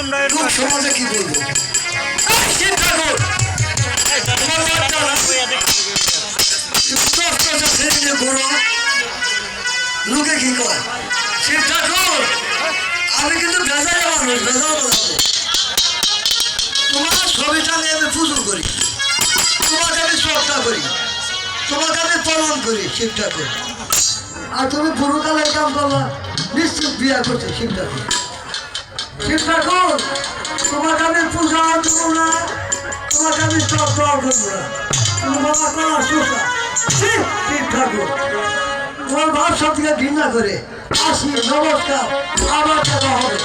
লোক সমাজে কি বলবো? শিব ঠাকুর লোকে কি কয়? শিব ঠাকুর আমি কিন্তু ভেজালে মানুষ, ভেজাল বলাবো। তোমার ছবিটা নিয়ে আমি পুজো করি, তোমাকে আমি শ্রদ্ধা করি, তোমাকে আমি পালন করি শিব ঠাকুর। আর তুমি পুরোকালের কাম করলা, নিশ্চিত বিয়া করছে শিব ঠাকুর। শিব ঠাকুর তোমাকে আমি পূজা করবো না, তোমাকে আমি শ্রদ্ধা করবো না, তুমি বাবা করা শোষা। শিব ঠাকুর তোমার ভাব সব থেকে ঘৃণা করে আসি, নমস্কার, আবার দেখা হবে।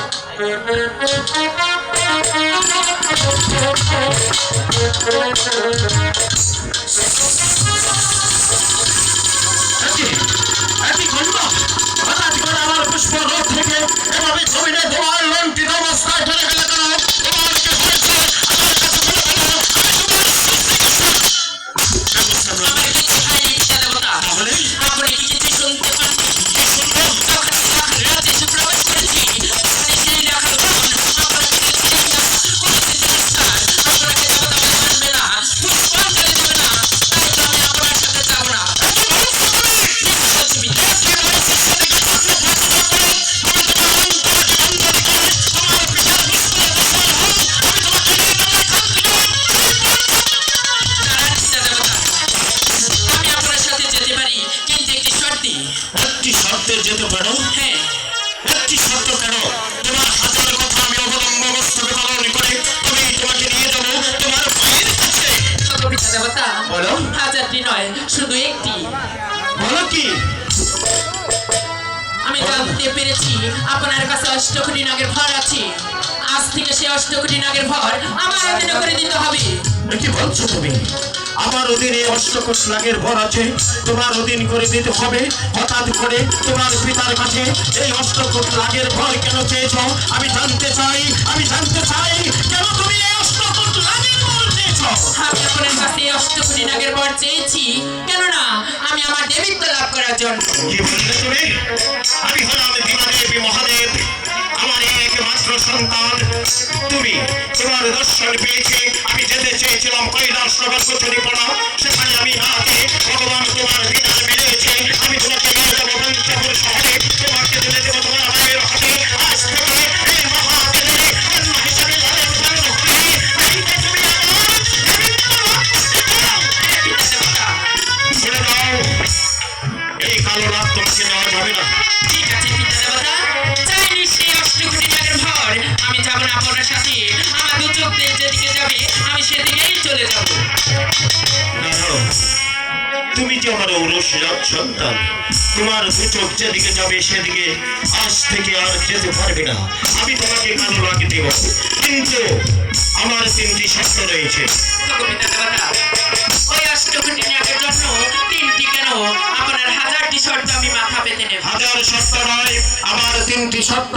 আমার পুষ্প রোগ থেকে এভাবে জমিনে তোমার লন্ঠিত অবস্থায় ফেলে গেলে কেন? তোমার কি হয়েছে? আমার কিছু শুনতে পাচ্ছি। যেতে পারো? হ্যাঁ, একটি শর্ত কেন? তোমার হাজার কথা আমি অবলম্ব মস্তকে পালন করে তুমি তোমাকে নিয়ে যাবো তোমার ভাইয়ের কাছে। দেবতা বলো। হাজারটি নয়, শুধু একটি। বলো কি? আমি জানতে পেরেছি আপনার কাছে 8 কোটি নাগের ভর আছে। আজ থেকে সে 8 কোটি নাগের ভর আমার অধীনে করে দিতে হবে। কি বলছো তুমি? আমার অধীনে 8 কোটি নাগের ভর আছে, তোমার অধীন করে দিতে হবে? হঠাৎ করে তোমার পিতার কাছে এই 8 কোটি নাগের ভর কেন চেয়েছো? আমি জানতে চাই, আমি জানতে চাই কেন তুমি এই 8 কোটি নাগের ভর চেয়েছো? আমি আপনার কাছে 8 কোটি নাগের ভর চেয়েছি কেননা আমি আমার দেবীত্ব লাভ করার জন্য। কি বললে তুমি? আমি হলাম দেবী মহাদেব, আমার একমাত্র সন্তান তুমি। তোমার দর্শন পেয়েছি, আমি যেতে চেয়েছিলাম কৈলাস নগর কচুরিপাড়া, সেখানে আমি না গিয়ে ভগবান তোমার বিধান মিলেছে আমি তোমাকে নিয়ে যাবো পঞ্চপুর শহরে, তোমাকে তুলে দেবো তোমার মায়ের হাতে। আজ থেকে এই মহাদেবের অন্য হিসাবে লালন পালন করি। তুমি শুনে দাও, এই কালো রাত তোমাকে নেওয়া যাবে না। ঠিক আছে পিতা দেবতা, চাইনি সেই 8 কোটি টাকার ভর আমি যাব না আপনার সাথে। আমার দু চোখ যেদিকে যাবে আমি সেদিকেই চলে যাব। তুমি যে আমার ঔরস সন্তান, তোমার দু চোখ যেদিকে যাবে সেদিকে আজ থেকে আর যেতে পারবে না। আমি তোমাকে কালো লাগিয়ে দেব, কিন্তু আমার 3টি শর্ত রয়েছে। ওই 8 কোটি টাকার জন্য 3টি কেন? আপনার 1000টি শর্ত আমি মাথা পেতে নেব। 1000 শর্ত নয়, আমার 3টি শর্ত।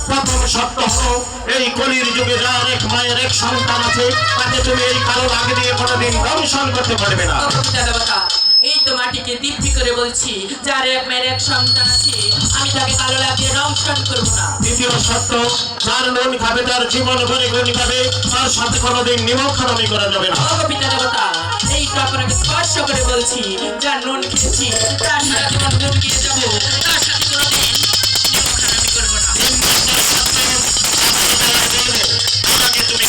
প্রথম শর্ত হলো এই কলির যুগে যার এক মায়ের এক সন্তান আছে, তাকে তুমি এই কালো লাগে দিয়ে কোনোদিন দংশন করতে পারবে না। এই তো মাটিকে দিব্যি করে বলছি, যার এক মায়ের এক সন্তান আছে আমি তাকে কালো লাগিয়ে দংশন করবো না। দ্বিতীয় শর্ত, যার নুন খাবে তার জীবন ভরে গুণ খাবে, তার সাথে কোনোদিন নিমখরামি করা যাবে না। পিতা দেবতা, এই তো আপনাকে স্পর্শ করে বলছি, যার নুন খেয়েছি তার সাথে জীবন গুণ দিয়ে যাবো, তার সাথে কোনোদিন নিমখরামি করবো না। আমাকে তুমি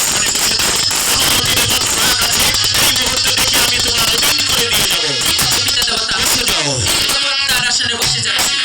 তার আসনে বসে যাচ্ছি।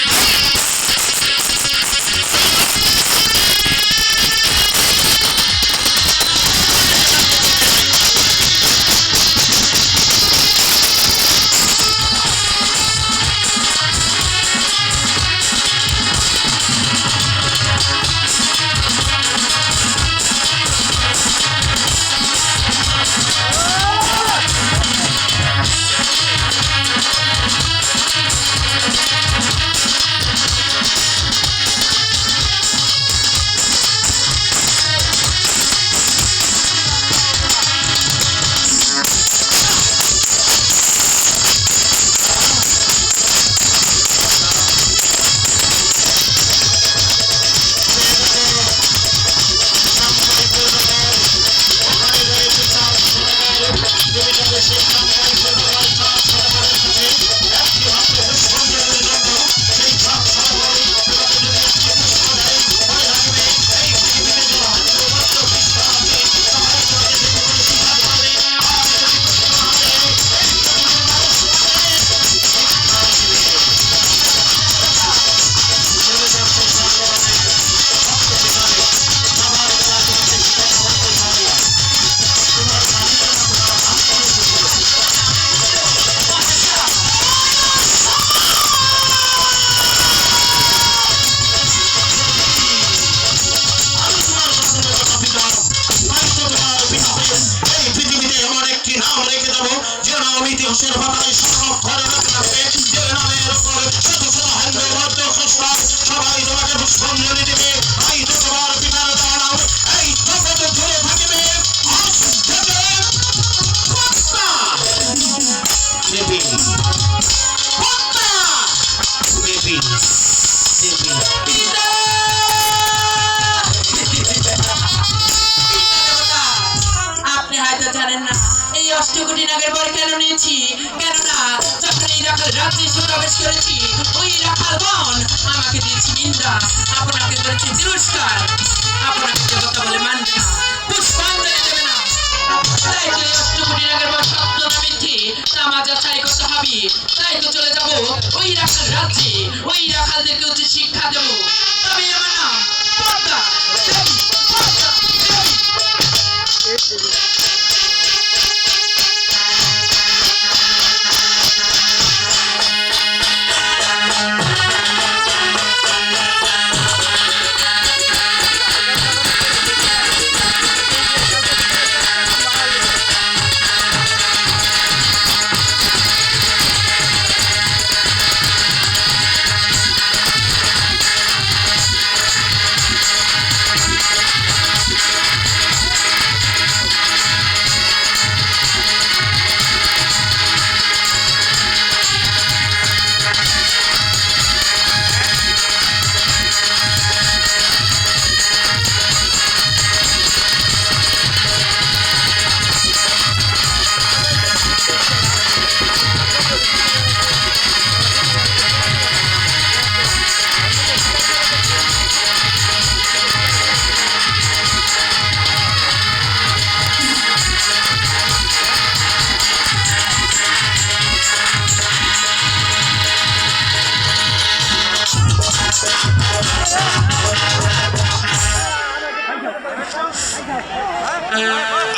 রাজ্যে এসে প্রবেশ করেছি ওই রাখাল বন আমাকে দিয়েছি নিন্দা, আপনাকে করেছি তিরস্কার, আপনাকে দেবতা বলে মানবে না, পুষ্পাঞ্জলি দেবে না। তাই তো এই অষ্টকোটি নাগের বর সত্য না মিথ্যে তা আমার যাচাই করতে হবে। তাই তো চলে যাব ওই রাখাল রাজ্যে, ওই রাখালদেরকে উচিত শিক্ষা দেব। তবে আমার নাম পদ্মা দেবী, পদ্মা দেবী।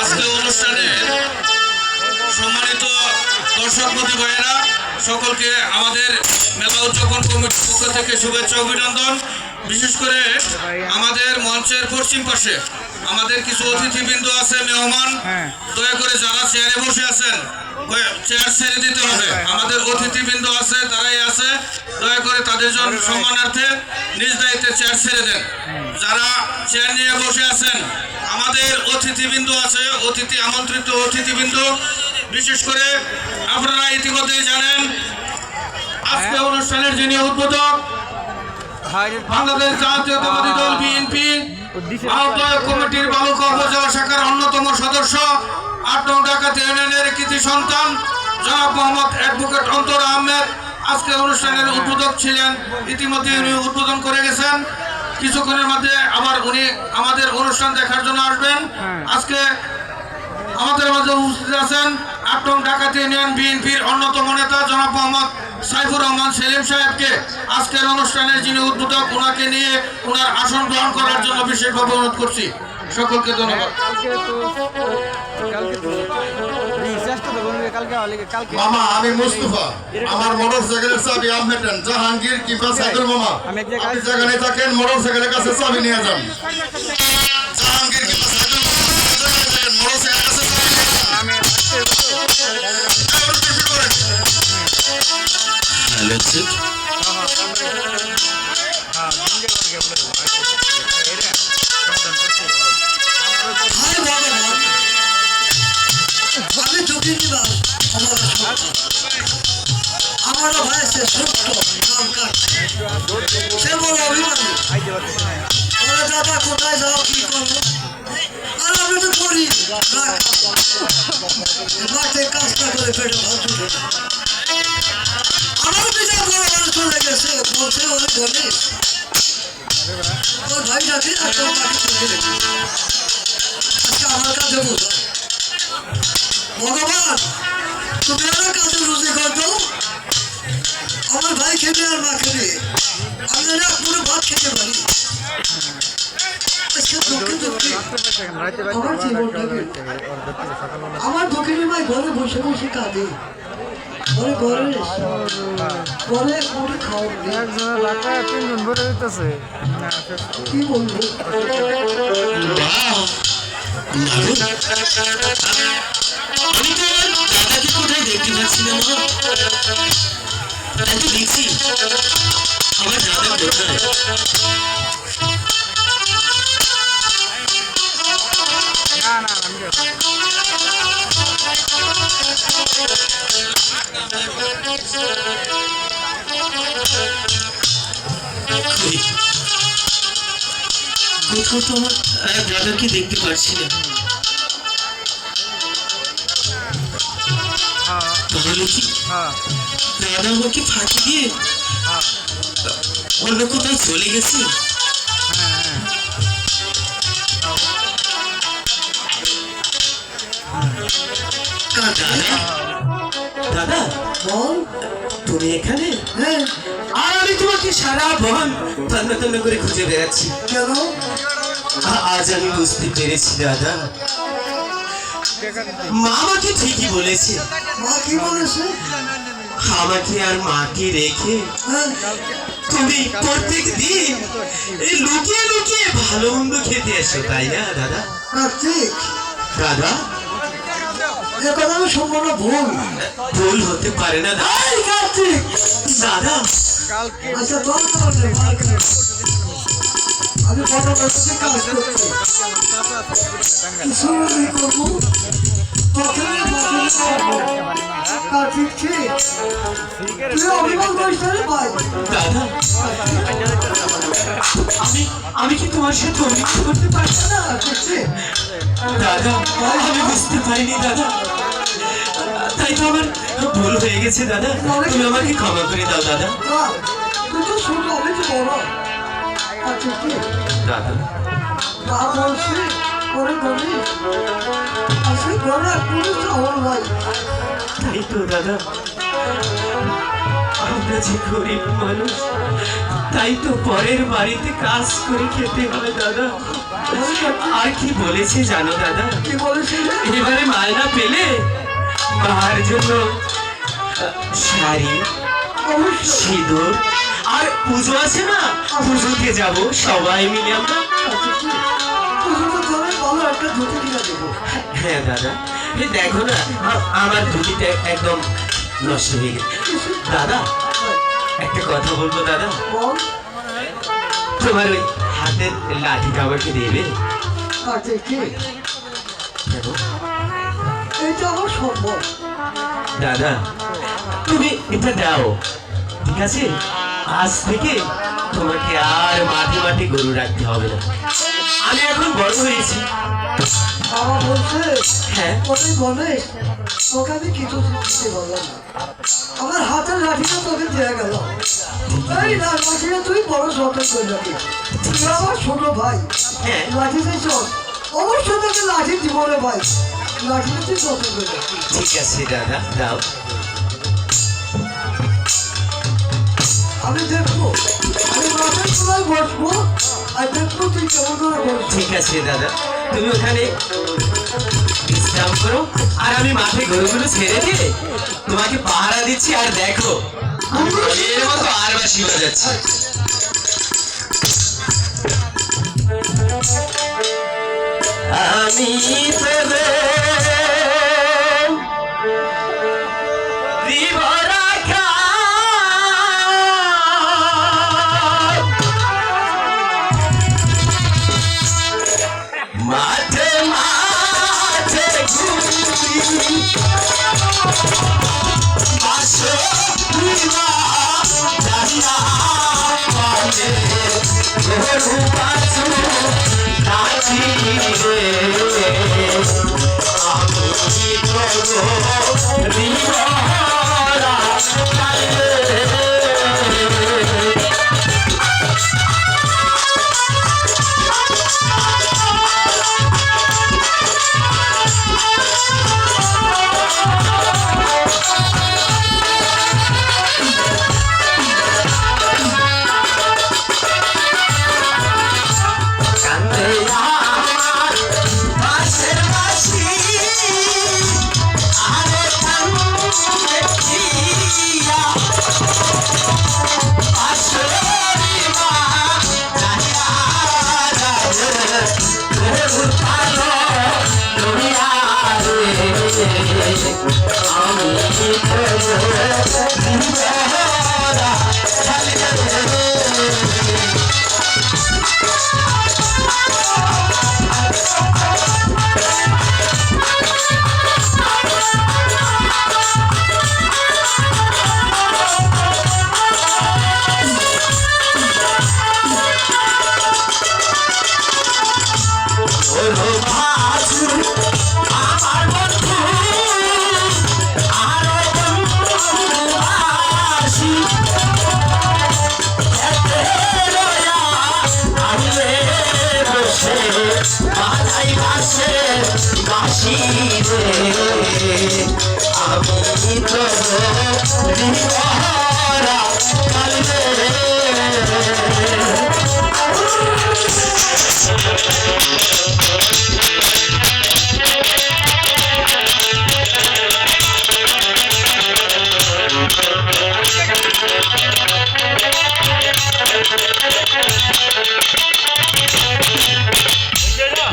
আজকে অনুষ্ঠানে সম্মানিত দর্শক প্রতি ভাইয়েরা সকলকে আমাদের মেলা উদযাপন কমিটির পক্ষ থেকে শুভেচ্ছা অভিনন্দন। বিশেষ করে আমাদের মঞ্চের পশ্চিম পাশে আমাদের কিছু অতিথিবৃন্দ আছে, মেহমান, দয়া করে যারা চেয়ারে বসে আছেন চেয়ার ছেড়ে দিতে হবে। আমাদের অতিথিবৃন্দ আছে, তারাই আছে, দয়া করে তাদের জন্য সম্মানার্থে নিজ দায়িত্বে চেয়ার ছেড়ে দেন। যারা চেয়ার নিয়ে বসে আছেন আমাদের অতিথিবৃন্দ আছে, আমন্ত্রিত অতিথিবৃন্দ, বিশেষ করে আপনারা ইতিমধ্যে জানেন আজকে অনুষ্ঠানের যিনি উদ্বোধক বাংলাদেশ জাতীয়তাবাদী দল বিএনপি আহ্বায়ক কমিটির বালুকা উপজেলা শাখার অন্যতম সদস্য ৮ নং ডাকাতি ইউনিয়নের কৃতি সন্তান জনাব মোহাম্মদ অ্যাডভোকেট অন্তর আহমেদ আজকে অনুষ্ঠানের উদ্বোধক ছিলেন। ইতিমধ্যে উনি উদ্বোধন করে গেছেন, কিছুক্ষণের মধ্যে আবার উনি আমাদের অনুষ্ঠান দেখার জন্য আসবেন। আজকে আমাদের মাঝে উপস্থিত আছেন ৮ নং ডাকাতি ইউনিয়ন বিএনপির অন্যতম নেতা জনাব মোহাম্মদ সাইফুর রহমান সেলিম সাহেবকে আজকের অনুষ্ঠানের যিনি উদ্বোধক ওনাকে নিয়ে ওনার আসন গ্রহণ করার জন্য বিশেষভাবে অনুরোধ করছি। সকলকে ধন্যবাদ। মামা আমি মুস্তফা, আমার মোটরসাইকেলের চাবি আহমেদান জাহাঙ্গীর কিংবা সাইদুল মামা, আপনি যেখানে থাকেন মোটরসাইকেলের কাছে চাবি নিয়ে যান। জাহাঙ্গীর কিংবা সাইদুল মামা, যেখানে থাকেন মোটরসাইকেলের কাছে চাবি নিয়ে হাই ভগবান, আমি দুঃখিনী বাস আমার ভাই সে সত্য নাম কাট, সে বড় অভিমানী। ওরা দাদা কোথায় যাও, কি করবো, আর আমি তো করি মাঠে কাজটা করে পেটে ভাত উঠে না। আমার পিতা বড় মানুষ চলে গেছে, বলছে অনেক ধনী ওর ভাই ডাকে আর তোর মাকে চলে গেছে। আজকে আমার কাছে বোঝা ভগবান, তুমি আমার কাছে রুজি করতো, আমার ভাই খেতে আর মা খেতে আমি না পুরো ভাত খেতে পারি। আমার দক্ষিণী মাই ঘরে বসে বসে কাঁদে, ঘরে ঘরে ঘরে করে খাওয়া কি বলবো। আমি তো দাদাকে কোথায় দেখতে পাচ্ছি না মা, তাই তো দেখছি আমার দাদা কোথায়। কোথাও তো আমার দাদাকে দেখতে পাচ্ছি না। তাহলে কি দাদা আমাকে ফাঁকি দিয়ে অন্য কোথাও চলে গেছে? দাদা দাদা বল। তুমি এখানে? হ্যাঁ, আর আমি তোমাকে সারা বন তন্ন তন্ন করে খুঁজে বেড়াচ্ছি। কেন? আজ আমি বুঝতে পেরেছি দাদা, মা আমাকে ঠিকই বলেছে। মা কি বলেছে? আমাকে আর মাকে রেখে হ্যাঁ, তুমি প্রত্যেক দিন এই লুকিয়ে লুকিয়ে ভালো মন্দ খেতে এসো, তাই না দাদা? কার্তিক, দাদা এ কথা আমি সম্পূর্ণ ভুল। ভুল হতে পারে না দাদা। এই কার্তিক, দাদা আচ্ছা তোর কারণে আমি কত বছর কাজ করছি, কিছু আমি করবো, তোকে কার্তিক ঠিক, তুই অভিমান করিস না রে ভাই। দাদা আমি কি তোমার সাথে অভিমান করতে পারছি না? কার্তিক ঠিক, দাদা আমি বুঝতে পারিনি দাদা, তাই তো আমার ভুল হয়ে গেছে দাদা, তুমি আমাকে ক্ষমা করে দাও দাদা। না, তুই তো ছোট, আমি তো বড়। কার্তিক ঠিক, দাদা মা বলছি করে বলি, আসলে ঘরে পুলিশ আমার ভাই। তাই তো দাদা, আমরা যে গরিব মানুষ, তাই তো পরের বাড়িতে কাজ করে খেতে হয় দাদা। আর কি বলেছে জানো দাদা, কি বলেছিল? এবারে মায়না পেলে মার জন্য শাড়ি, সিঁদুর আর পুজো আছে না, পুজোতে যাব সবাই মিলে আমরা। পুজোর ধরে ভালো একটা ধুতি কিনে দেবো। হ্যাঁ দাদা, এই দেখো না আমার ধুতিটা একদম নষ্ট হয়ে গেছে। দাদা একটা কথা বলবো দাদা, বল। তোমার ওই হাতের লাঠিটা আমাকে দেবে? কার্তিক ঠিক, কেন? এইটা আমার সম্ভব। দাদা তুমি এটা দাও, ঠিক আছে? আজ থেকে তোমাকে আর মাঠে মাঠে গরু রাখতে হবে না, আমি এখন বড় হয়েছি। বাবা বলছে হ্যাঁ ওটাই বলে তোকে আমি কিছু দিতে পারলাম না, আমার হাতের লাঠিটা তোকে দেওয়া গেল। এই না লাঠিটা তুই বড় যত্ন করে রাখি, তুই আমার ছোট ভাই। হ্যাঁ লাঠি চাই চল, অবশ্যই তোকে লাঠি দিব রে ভাই, লাঠিটা তুই যত্ন করে রাখি। ঠিক আছে দাদা, দাও। আমি দেখবো, আমি মাঠের তলায় বসবো আর দেখবো তুই কেমন করে বসবি। ঠিক আছে দাদা, তুমি ওখানে বিশ্রাম করো, আর আমি মাঠে গরুগুলো ছেড়ে দিয়ে তোমাকে পাহারা দিচ্ছি। আর দেখো এর মতো আর বাসি বাজাচ্ছি। আমি মাঠে মাঠে ঘুরি আসো বিনা জানা পালে গরু বাছু নাচি রে আমি করো রিহরা চালে। আমার বন্ধু আছি রে আমি তো বিমরা কালে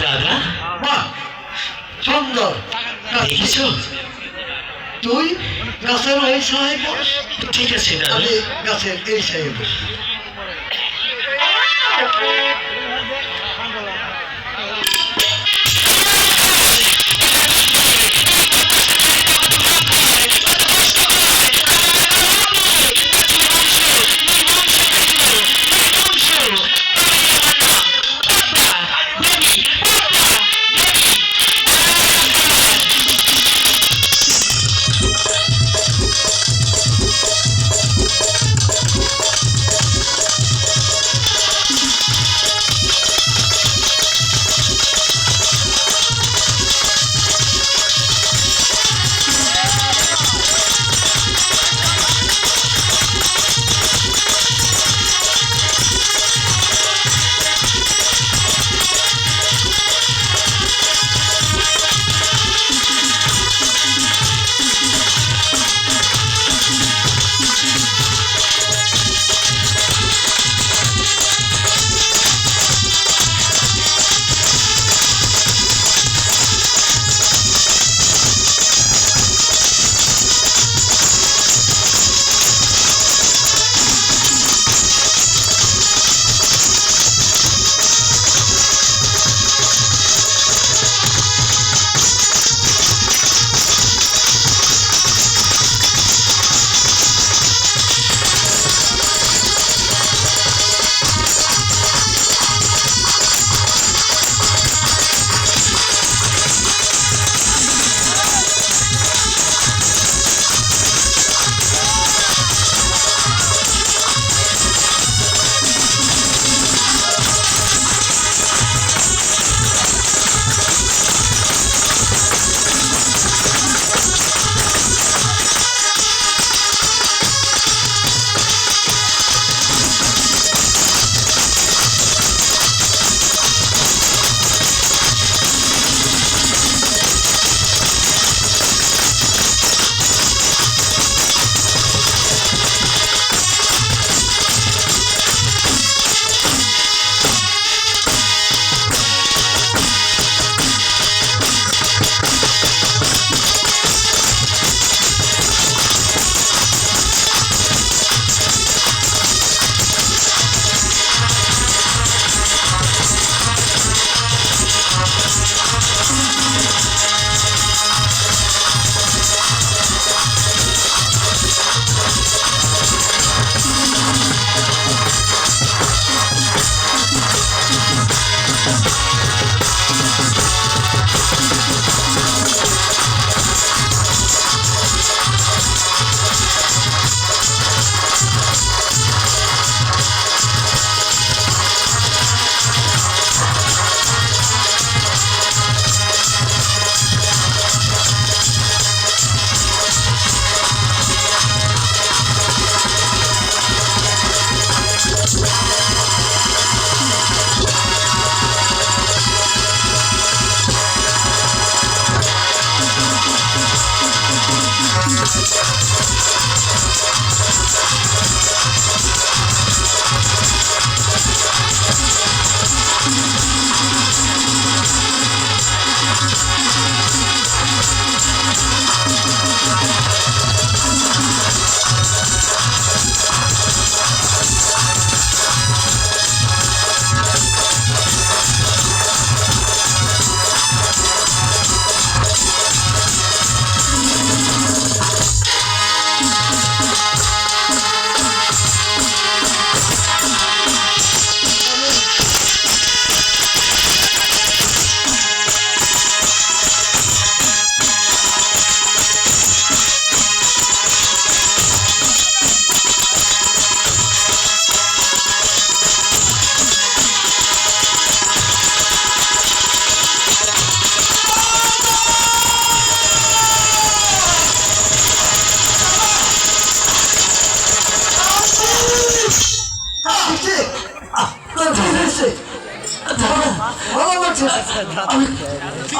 দাদা বাহ সুন্দর দেখেছো তুই গাছের ওই সাহেব বস, ঠিক আছে দাদা আমি গাছের এই সাহেব বস।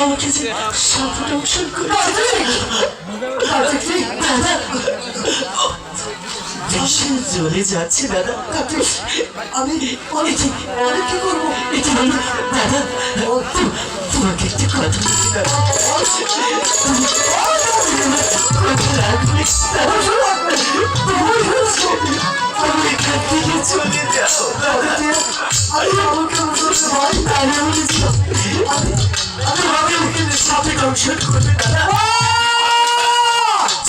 আমাকে যে সাপ দংশন করে দেশে জ্বলে যাচ্ছে দাদা। আমি কি করবো? দাদা তোমাকে একটু কথা বলছি দাদা। কথা রাখবে তুমি এখান থেকে চলে যাও দাদা। আমি বলেছিলাম তোমাকে ওখানে সাপে দংশন করবে দাদা।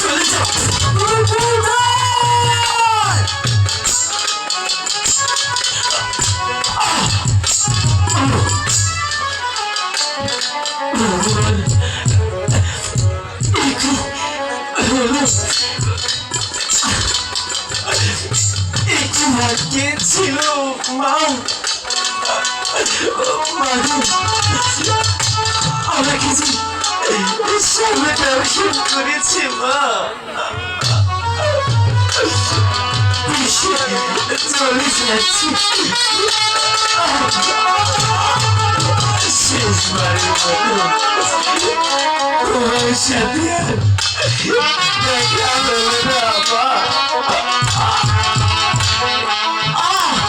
চলে যাও। একটু ভাগ্যে ছিল মা। আমাকে যে সামনে দর্শন করেছে মা। চলে যাচ্ছি শেষবারের মতো তোমার সাথে দেখা হলো না মা। Ah!